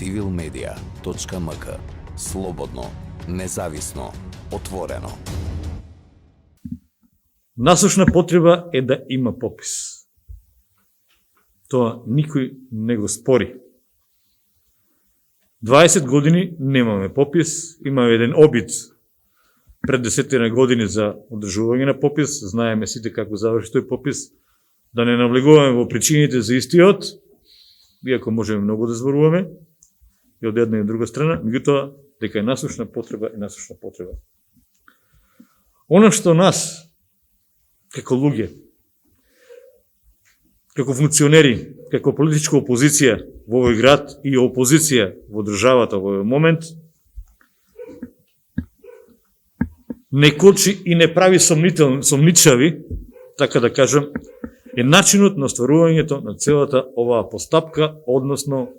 civilmedia.mk. Слободно, независно, отворено. Насушна потреба е да има попис. Тоа никој не го спори. 20 години немаме попис, имаме еден обид пред 10 години за одржување на попис, знаеме сите како заврши тој попис, да не навлегуваме во причините за истиот, иако можеме многу да зборуваме, и од една и друга страна, меѓутоа, дека е насушна потреба, е насушна потреба. Оно што нас, како луѓе, како функционери, како политичка опозиција во овој град и опозиција во државата во овој момент, не кочи и не прави сомничави, така да кажам, е начинот на остварувањето на целата оваа постапка, односно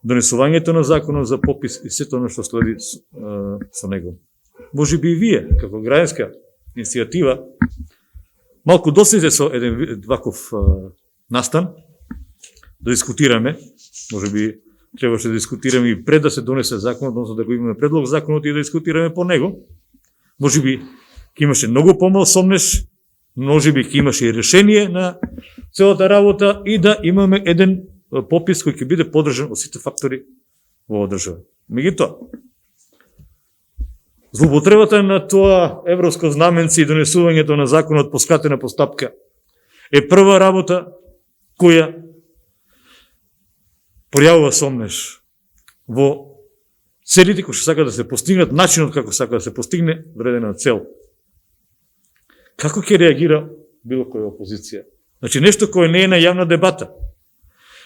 донесувањето на законот за попис и сето оно што следи со него. Може би и вие, како граѓанска иницијатива, малку доседе со еден ваков настан, да дискутираме, може би требаше да дискутираме и пред да се донесе законот, односно да го имаме предлог законот и да дискутираме по него. Може би ќе имаше многу помал сомнеш, може би ќе имаше и решение на целата работа и да имаме еден попис кој ќе биде поддржан од сите фактори во оваа држава. Меѓутоа, злоупотребата на тоа европско знаменце и донесувањето на законот по скратена постапка е прва работа која пројавува сомнеш во целите кои што сака да се постигнат, начинот како сака да се постигне вредена цел. Како ќе реагира било која опозиција? Значи, нешто кое не е на јавна дебата,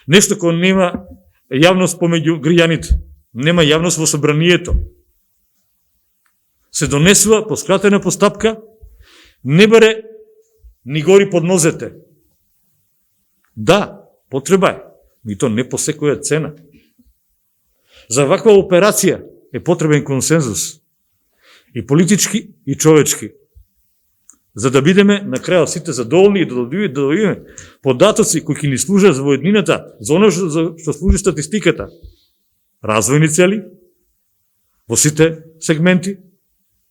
нешто кое нема јавност помеѓу граѓаните, нема јавност во собранието, се донесува по скратена постапка, не баре ни гори под нозете. Да, потреба е, и то не по секоја цена. За ваква операција е потребен консензус, и политички, и човечки, за да бидеме на крајот сите задоволни и да добиеме податоци кои ќе ни служат за воеднината, за оно што служи статистиката, развојни цели во сите сегменти,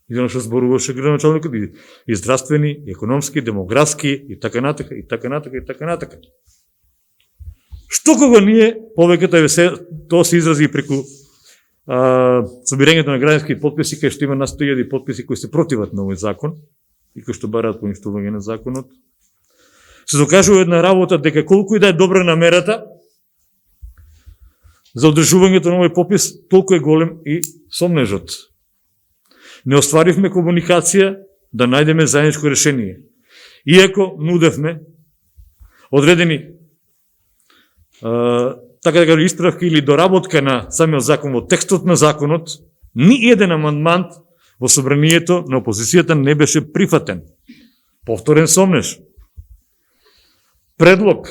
и за оно што зборуваше градоначалникот, и здравствени, и економски, демографски, и така натака, и така натака, и така натака. Што кога ние, повеќето тоа се изрази и преку собирањето на граѓански подписи, кај што има на 100.000 подписи кои се противат на овој закон, и кои што бараат поништување на законот, се докажува една работа дека колку и да е добра намерата за одржувањето на овој попис, толку е голем и сомнежот. Не остваривме комуникација да најдеме заедничко решение. Иако нудевме одредени така да кажа исправки или доработка на самиот закон во текстот на законот, ни еден амандман во собранието на опозицијата не беше прифатен. Повторен сомнеш. Предлог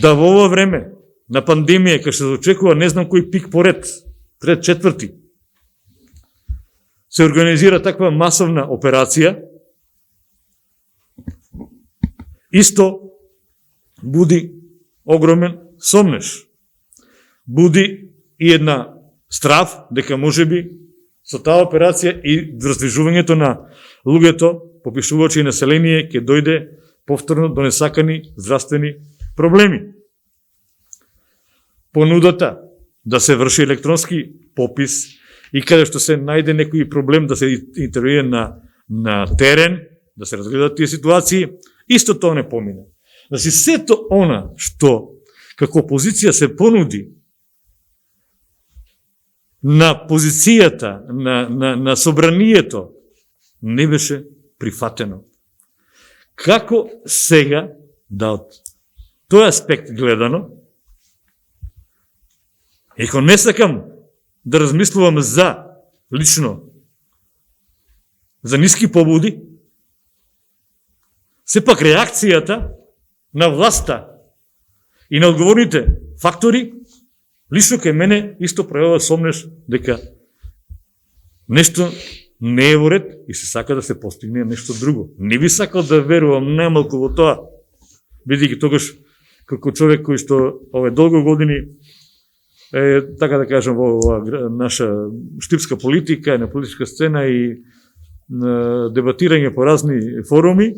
да во ова време на пандемија, кај што се очекува не знам кој пик поред, трет, четврти, се организира таква масовна операција, исто буди огромен сомнеш. Буди и една страв дека можеби со таа операција и раздвижувањето на луѓето, попишувачи и население, ќе дојде повторно до несакани здравствени проблеми. Понудата да се врши електронски попис и каде што се најде некој проблем да се интервенира на терен, да се разгледат тие ситуации, исто тоа не помине. Значи, сето она што како опозиција се понуди на позицијата, на собранието, не беше прифатено. Како сега, да од тој аспект гледано, еко не сакам да размислувам лично, за ниски побуди, сепак реакцијата на власта и на одговорните фактори, лично кај мене исто пројавува сомнеш дека нешто не е во ред и се сака да се постигне нешто друго. Не би сакал да верувам најмалку во тоа, бидејќи тогаш како човек кој што долго години така да кажем, во ова наша штипска политика, на политичка сцена и дебатирање по разни форуми,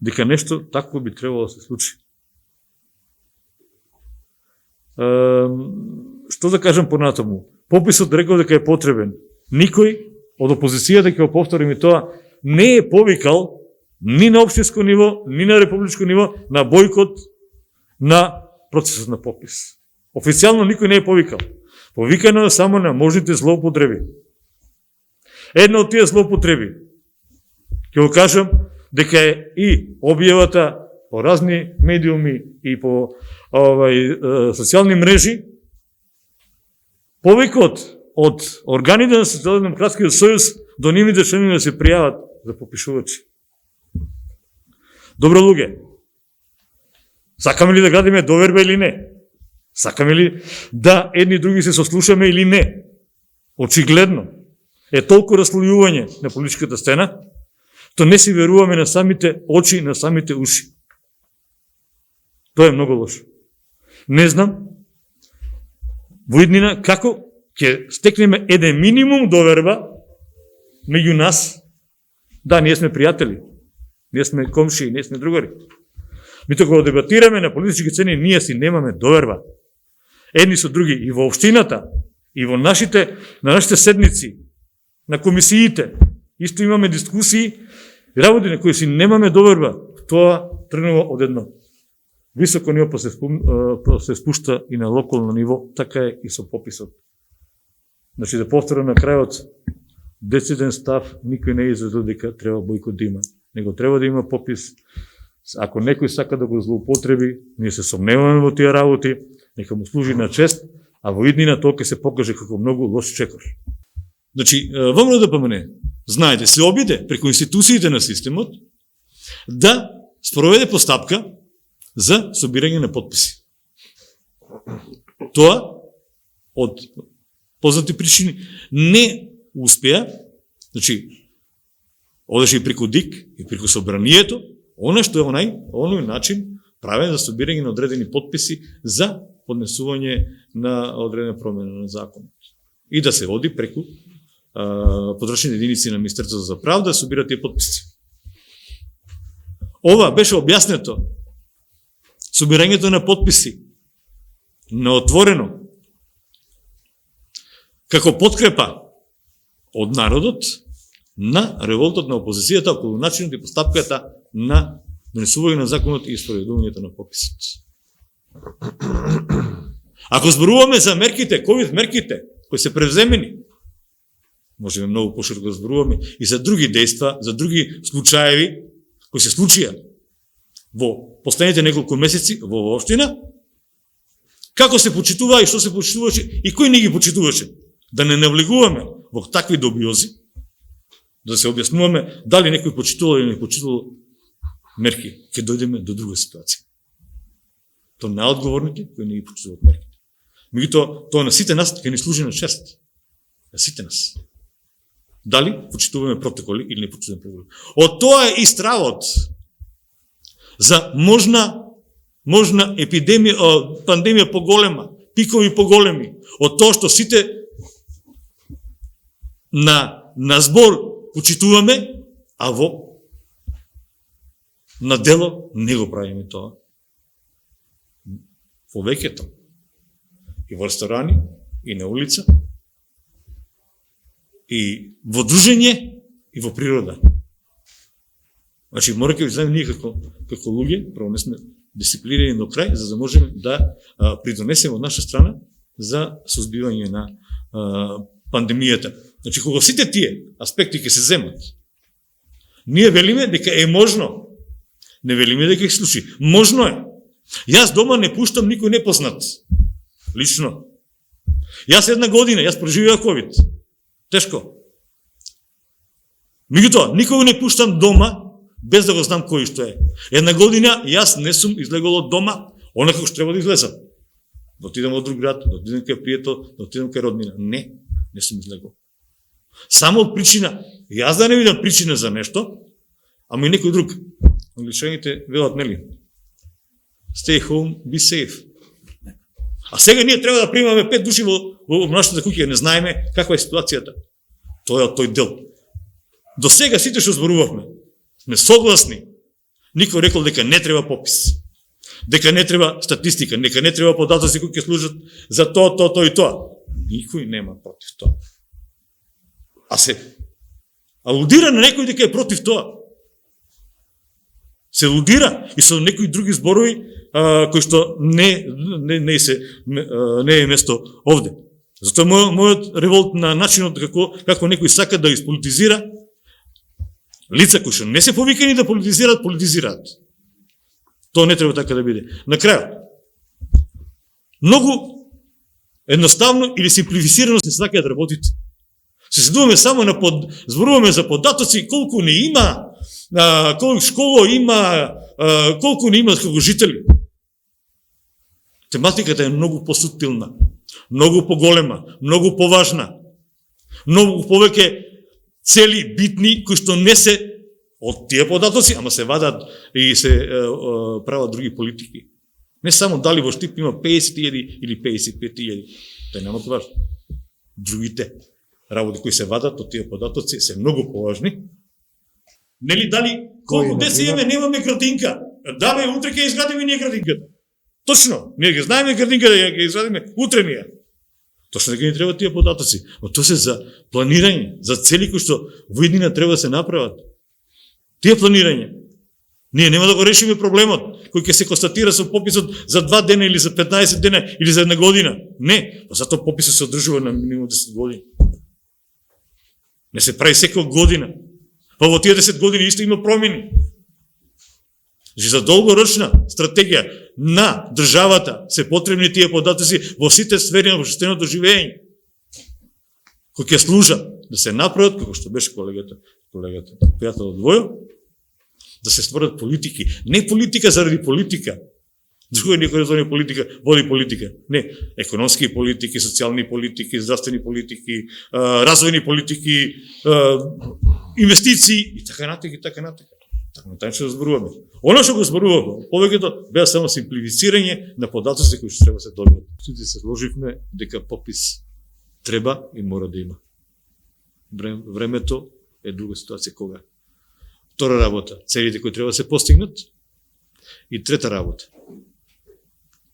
дека нешто такво би требало да се случи. Што да кажем понатаму? Пописот рекол дека е потребен. Никој од опозицијата, ќе го повторим и тоа, не е повикал ни на општинско ниво, ни на републичко ниво на бојкот на процесот на попис. Официјално никој не е повикал. Повикано е само на можните злоупотреби. Една од тие злоупотреби, ќе го кажам, дека е и објавата по разни медиуми и по социјални мрежи, повикот од органите на Социјалдемократскиот сојуз до нивните членови да се пријават за попишувачи. Добро луѓе, сакаме ли да градиме доверба или не? Сакаме ли да едни други се сослушаме или не? Очигледно е толку разслојување на политичката сцена, то не си веруваме на самите очи, на самите уши. Тоа е многу лошо. Не знам во иднина како ќе стекнеме еден минимум доверба меѓу нас. Да, ние сме пријатели, ние сме комши, ние сме другари. Ми кога дебатираме на политички цени, ние си немаме доверба. Едни со други и во општината, и во на нашите седници, на комисиите, исто имаме дискусии, работи на кои си немаме доверба. Тоа тргнува од едно високо ниво, па се спушта и на локално ниво, така е и со пописот. Значи, да повторам на крајот, дециден став, никој не е изразил дека треба бојкот да има. Него треба да има попис. Ако некој сака да го злоупотреби, ние се сомневаме во тие работи, нека му служи на чест, а во иднина тоа ќе се покаже како многу лош чекор. Значи, ВМРО ДПМН, знаете, се обиде преку институциите на системот да спроведе постапка за собирање на подписи. Тоа од познати причини не успеа, значи, одеше и преку ДИК и преку собранието, она што е оној начин правен за собирање на одредени подписи за поднесување на одредена промена на законот. И да се оди преку подрачни единици на Министерството за правда да собира тие подписи. Ова беше објаснето. Собирањето на подписи на отворено како подкрепа од народот на револтот на опозицијата околу начинот и постапката на донесување на законот и спроведувањето на пописот. Ако зборуваме за мерките, ковид мерките, кои се превземени, можеме многу пошироко да зборуваме и за други дејства, за други случаеви кои се случија во последните неколку месеци во општина, како се почитува и што се почитуваше и кој не ги почитуваше. Да не навлегуваме во такви добиози, да се објаснуваме дали некој почитувал или не почитувал мерки, ќе дојдеме до друга ситуација. То наодговорните кои не ги почитуваат мерките. Меѓутоа, тоа на сите нас ќе ни служи на чест. На сите нас. Дали почитуваме протоколи или не почитуваме протоколи. Од тоа е и стравот за можна епидемија, пандемија поголема, пикови поголеми, од тоа што сите на збор почитуваме, а на дело не го правиме тоа. Во веќето, и во ресторани, и на улица, и во дружење, и во природа. Значи, мора ќе знаеме ние како луѓе, право не сме дисциплинирани до крај, за да можеме да придонесеме од наша страна за созбивање на пандемијата. Значи, кога сите тие аспекти ќе се земат, ние велиме дека е можно, не велиме дека ќе случи. Можно е. Јас дома не пуштам никој непознат. Лично. Јас една година, јас преживеа ковид. Тешко. Меѓутоа, никога не пуштам дома без да го знам кој што е. Една година јас не сум излегол од дома, онако што треба да излезам. Да отидам во друг град, да отидам кај пријател, да отидам кај роднина. Не сум излегол. Само од причина, јас да не видам причина за нешто, ама и некој друг. Англичаните велат, нели? Stay home, be safe. А сега ние треба да примаме 5 души во нашата куќа, не знаеме каква е ситуацијата. Тоа е тој дел. До сега сите што зборувавме, сме согласни. Никој рекол дека не треба попис, дека не треба статистика, дека не треба податоци кои ќе служат за тоа и тоа. Никој нема против тоа. А се алудира на некој дека е против тоа. Се алудира и со некои други зборови кои што не е место овде. Затоа мојот револт на начинот како некој сака да исполитизира лица кои што не се повикани да политизираат. Тоа не треба така да биде. На крај, многу едноставно или симплифицирано се сака да работите. Се седуваме само зборуваме за податоци, колку не има, колку школа има, колку не има како жители. Тематиката е многу посуттилна, многу поголема, многу поважна, многу повеќе цели битни кои што не се од тие податоци, ама се вадат и се прават други политики. Не само дали во Штип има 50.000 или 55.000. Тоа нема важно. Другите работи кои се вадат од тие податоци се многу поважни. Нели дали колку деца имаме, немаме градинка. Да бе, утре ќе изградиме ние градинката. Точно, ние ги знаеме градинката, ќе изградиме утре ние. Точно дека ни треба тие податоци. Но тоа се за планирање, за цели кои што во иднина треба да се направат. Тие планирање. Ние нема да го решиме проблемот кој ќе се констатира со пописот за 2 дена или за 15 дена или за 1 година. Не, затоа пописот се одржува на минимум 10 години. Не се прави секоја година. Па во тие 10 години исто има промени. Значи за долгорочна стратегија на државата се потребни тие податоци во сите сфери на општественото живење, кои ќе служат да се направат, како што беше колегата пријател од Војо, да се створат политики. Не политика заради политика. Друго некој зони политика, води политика. Не, економски политики, социјални политики, здравствени политики, развојни политики, инвестиции и така натаму и така натаму. Така што зборуваме. Оно што го зборуваме, повеќето беа само симплифицирање на податоци кои што треба се добијат. Сите се сложивме дека попис треба и мора да има. Времето е друга ситуација кога. Втора работа, целите кои треба да се постигнат. И трета работа.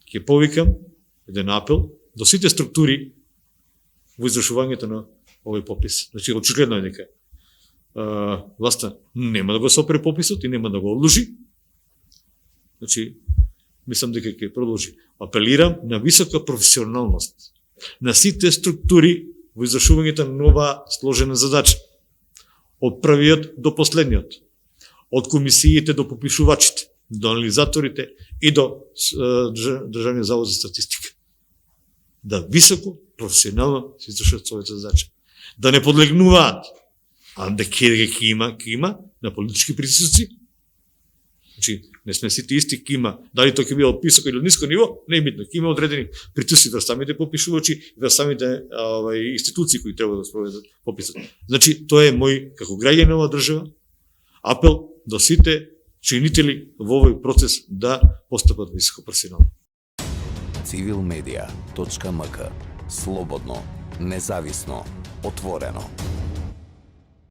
Ќе повикам еден апел до сите структури во извршувањето на овој попис. Значи, очигледно е дека власта нема да го сопре пописот и нема да го одложи. Значи, мислам дека ќе продолжи. Апелирам на висока професионалност на сите структури во извршувањето на нова сложена задача. Од првиот до последниот. Од комисиите до попишувачите, до анализаторите и до Државниот завод за статистика. Да високо професионално се извршат својата задача. Да не подлегнуваат, а да ќе има на политички притисоци. Значи, не сме сите исти, ќе има, дали тоа ќе биде од високо или ниско ниво, не е битно, ќе има одредени притисоци врз самите попишувачи и врз самите институции кои треба да спроведат пописот. Значи, тоа е мој, како граѓанин на оваа држава, апел до сите чинители во овој процес да постапат високо професионално. civilmedia.mk. Слободно, независно, отворено.